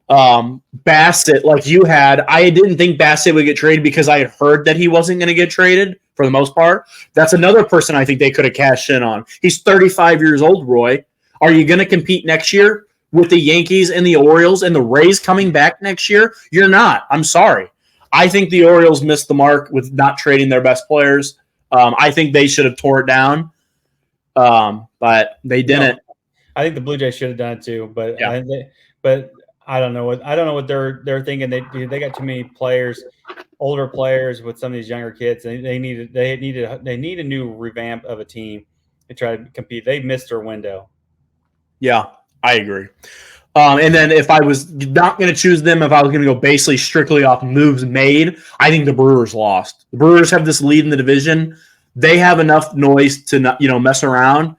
Bassett, like you had, I didn't think Bassett would get traded because I had heard that he wasn't going to get traded for the most part. That's another person I think they could have cashed in on. He's 35 years old, Roy. Are you going to compete next year with the Yankees and the Orioles and the Rays coming back next year? You're not. I'm sorry. I think the Orioles missed the mark with not trading their best players. I think they should have tore it down, but they didn't. No, I think the Blue Jays should have done it too, but I don't know what they're thinking. They got too many players, older players with some of these younger kids. They need a new revamp of a team to try to compete. They missed their window. Yeah, I agree. And then if I was not going to choose them, if I was going to go basically strictly off moves made, I think the Brewers lost. The Brewers have this lead in the division. They have enough noise to not, mess around.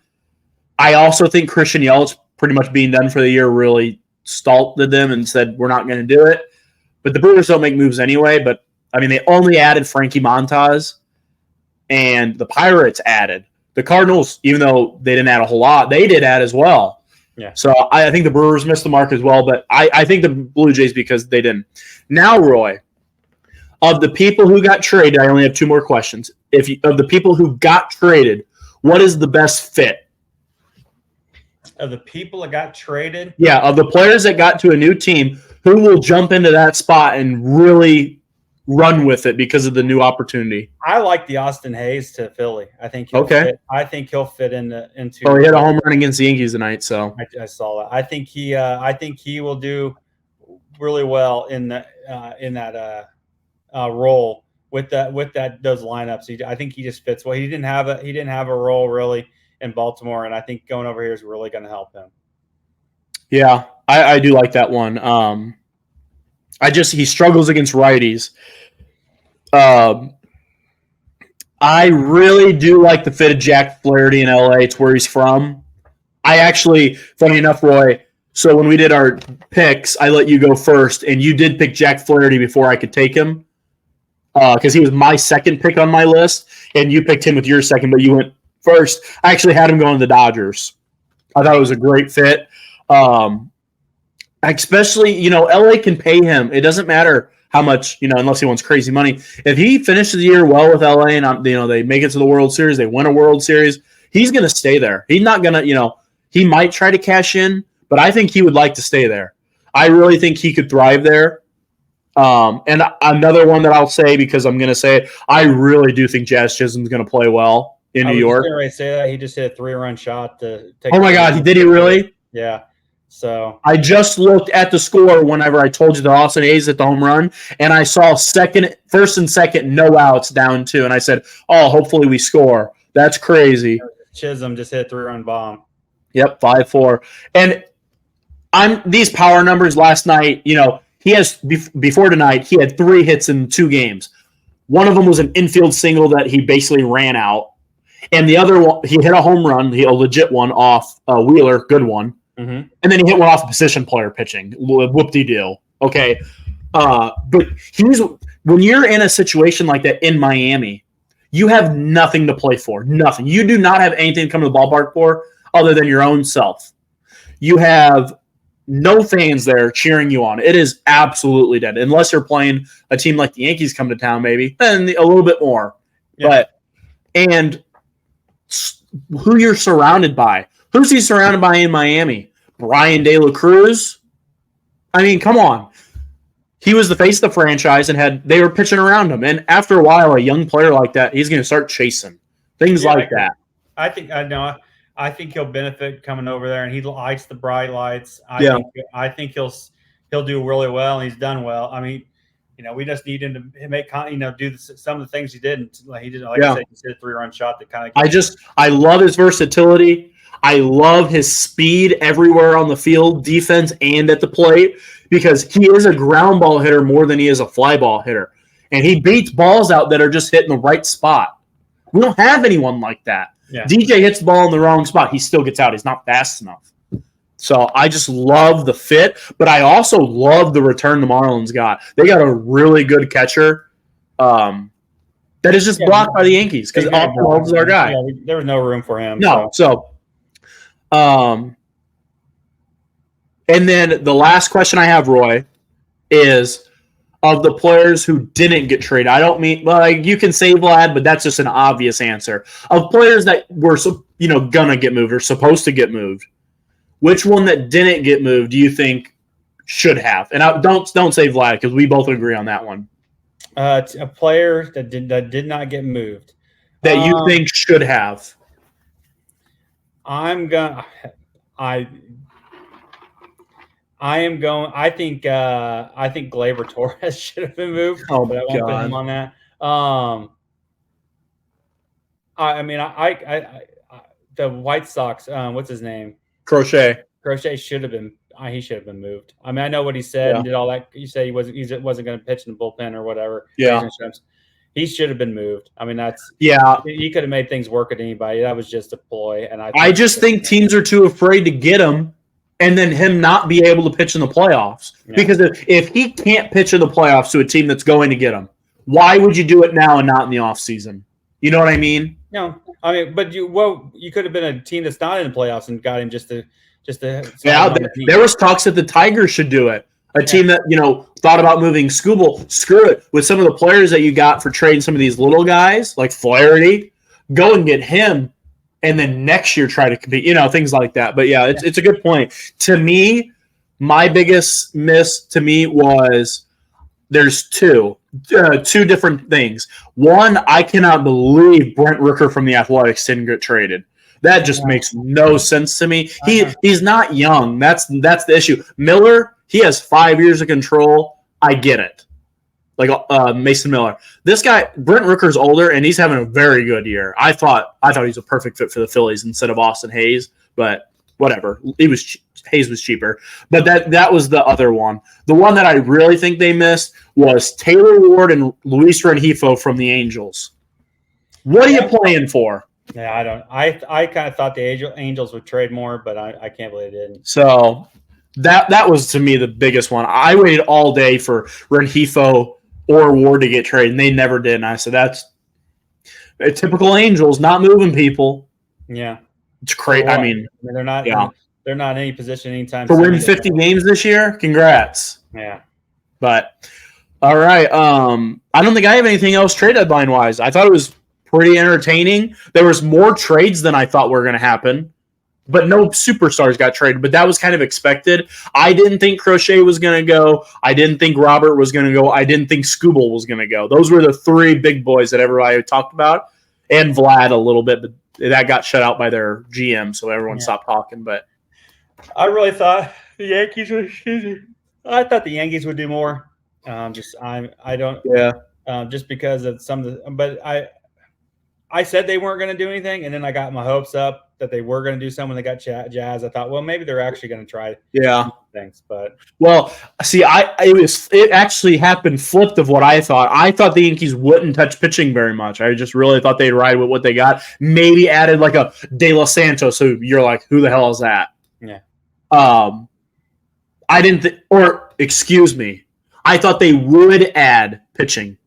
I also think Christian Yelich pretty much being done for the year really stalled them and said, we're not going to do it. But the Brewers don't make moves anyway. But, I mean, they only added Frankie Montas, and the Pirates added. The Cardinals, even though they didn't add a whole lot, they did add as well. Yeah. So I think the Brewers missed the mark as well, but I think the Blue Jays because they didn't. Now, Roy, of the people who got traded, I only have 2 more questions. Of the people who got traded, what is the best fit? Of the people that got traded? Yeah, of the players that got to a new team, who will jump into that spot and really run with it because of the new opportunity? I like the Austin Hayes to Philly. I think he'll fit. I think he'll fit into. Oh, he had a home run against the Yankees tonight, so I saw that. I think he will do really well in that role with those lineups. I think he just fits well. He didn't have a role really in Baltimore, and I think going over here is really going to help him. Yeah, I do like that one. He struggles against righties. I really do like the fit of Jack Flaherty in LA. It's where he's from. I actually, funny enough, Roy, so when we did our picks, I let you go first, and you did pick Jack Flaherty before I could take him because he was my second pick on my list, and you picked him with your second, but you went first. I actually had him going to the Dodgers. I thought it was a great fit. Especially, LA can pay him. It doesn't matter how much, unless he wants crazy money. If he finishes the year well with LA and, they make it to the World Series, they win a World Series, he's going to stay there. He's not going to, he might try to cash in, but I think he would like to stay there. I really think he could thrive there. And another one that I'll say, because I'm going to say it, I really do think Jazz Chisholm's going to play well in New York. I was say that. He just hit a 3-run shot to take. Oh my God, did he really? Yeah. So I just looked at the score whenever I told you that Austin Hayes hit the home run, and I saw first and second, no outs down 2, and I said, "Oh, hopefully we score." That's crazy. Chisholm just hit a 3-run bomb. Yep, 5-4. And these power numbers last night. He has before tonight. He had 3 hits in 2 games. One of them was an infield single that he basically ran out, and the other one he hit a home run, a legit one off Wheeler, good one. Mm-hmm. And then he hit one off a position player pitching. Whoop-de-doo. Okay. But when you're in a situation like that in Miami, you have nothing to play for. Nothing. You do not have anything to come to the ballpark for other than your own self. You have no fans there cheering you on. It is absolutely dead. Unless you're playing a team like the Yankees come to town, maybe, then a little bit more. Yeah. And who you're surrounded by. Who's he surrounded by in Miami? Brian De La Cruz? I mean, come on. He was the face of the franchise and they were pitching around him. And after a while, a young player like that, he's going to start chasing. Things like that. I think he'll benefit coming over there, and he likes the bright lights. I think he'll do really well, and he's done well. I mean, we just need him to make do some of the things he did. I said, he hit a 3-run shot that kind of. I love his versatility. I love his speed everywhere on the field, defense and at the plate, because he is a ground ball hitter more than he is a fly ball hitter. And he beats balls out that are just hitting the right spot. We don't have anyone like that. Yeah. DJ hits the ball in the wrong spot. He still gets out. He's not fast enough. So I just love the fit, but I also love the return the Marlins got. They got a really good catcher that is just blocked by the Yankees because Oswald's our guy. Yeah, there was no room for him. No, and then the last question I have, Roy, is of the players who didn't get traded. I don't mean you can say Vlad, but that's just an obvious answer. Of players that were gonna get moved or supposed to get moved, which one that didn't get moved do you think should have? And don't say Vlad because we both agree on that one. A player that did not get moved that you think should have. I think Gleyber Torres should have been moved. Oh but I won't put him on that. The White Sox. What's his name? Crochet should have been. He should have been moved. I mean, I know what he said and did all that. You say he wasn't going to pitch in the bullpen or whatever. Yeah. He should have been moved. I mean, he could have made things work at anybody. That was just a ploy. And I just think teams are too afraid to get him and then him not be able to pitch in the playoffs. Yeah. Because if he can't pitch in the playoffs to a team that's going to get him, why would you do it now and not in the offseason? You know what I mean? No. I mean, but you could have been a team that's not in the playoffs and got him just to there was talks that the Tigers should do it. A team that, thought about moving Skubal, screw it. With some of the players that you got for trading some of these little guys, like Flaherty, go and get him, and then next year try to compete, things like that. But, it's a good point. To me, my biggest miss was there's two different things. One, I cannot believe Brent Rooker from the Athletics didn't get traded. That just makes no sense to me. He's not young. That's the issue. Miller, he has 5 years of control. I get it. Like Mason Miller. This guy, Brent Rooker's older, and he's having a very good year. I thought he's a perfect fit for the Phillies instead of Austin Hayes, but whatever. Hayes was cheaper. But that was the other one. The one that I really think they missed was Taylor Ward and Luis Rengifo from the Angels. What are you playing for? Yeah, I don't. I kind of thought the Angels would trade more, but I can't believe they didn't. So that was to me the biggest one. I waited all day for Rengifo or Ward to get traded, and they never did. And I said that's a typical Angels, not moving people. Yeah, it's crazy. I mean, they're not. Yeah. They're not in any position anytime for winning 50 games this year. Congrats. Yeah, but all right. I don't think I have anything else trade deadline wise. I thought it was pretty entertaining. There was more trades than I thought were going to happen, but no superstars got traded. But that was kind of expected. I didn't think Crochet was going to go. I didn't think Robert was going to go. I didn't think Scooble was going to go. Those were the three big boys that everybody talked about, and Vlad a little bit, but that got shut out by their GM, so everyone stopped talking. But I really thought the Yankees would. I thought the Yankees would do more. I don't. Yeah. Just because of some of the, but I said they weren't going to do anything, and then I got my hopes up that they were going to do something when they got Jazz. I thought, well, maybe they're actually going to try. Things, but see, it actually happened flipped of what I thought. I thought the Yankees wouldn't touch pitching very much. I just really thought they'd ride with what they got. Maybe added like a De Los Santos, so you're like, who the hell is that? Yeah. I didn't, excuse me. I thought they would add pitching.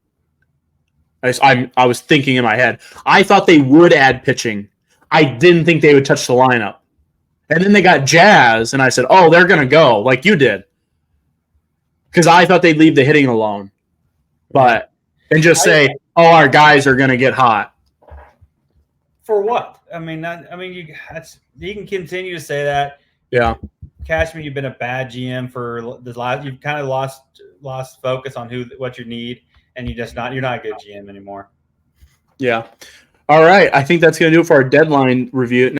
I was thinking in my head. I thought they would add pitching. I didn't think they would touch the lineup. And then they got Jazz, and I said, oh, they're going to go, like you did. Because I thought they'd leave the hitting alone. And just say, oh, our guys are going to get hot. For what? I mean, you can continue to say that. Yeah. Cashman, you've been a bad GM for the last. You've kind of lost focus on what you need, and you're not a good GM anymore. Yeah. All right. I think that's going to do it for our deadline review.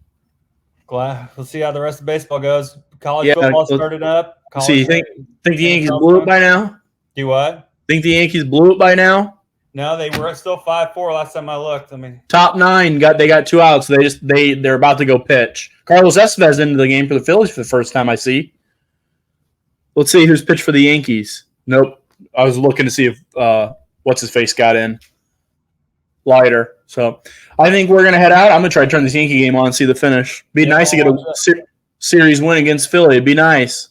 We'll see how the rest of baseball goes. College football started up. See, you think the Yankees blew it by now? Do what? Think the Yankees blew it by now? No, they were still 5-4 last time I looked. I mean, top 9 they got 2 outs. So they're about to go pitch. Carlos Estevez into the game for the Phillies for the first time I see. Let's see who's pitched for the Yankees. Nope. I was looking to see if what's his face got in. Leiter. So I think we're gonna head out. I'm gonna try to turn this Yankee game on and see the finish. Be nice to get a series win against Philly. It'd be nice.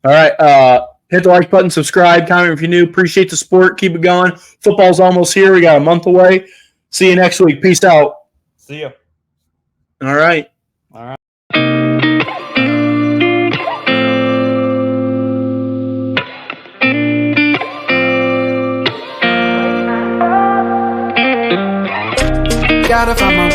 All right. Hit the like button, subscribe, comment if you're new. Appreciate the support. Keep it going. Football's almost here. We got a month away. See you next week. Peace out. See you. All right. All right. Gotta find my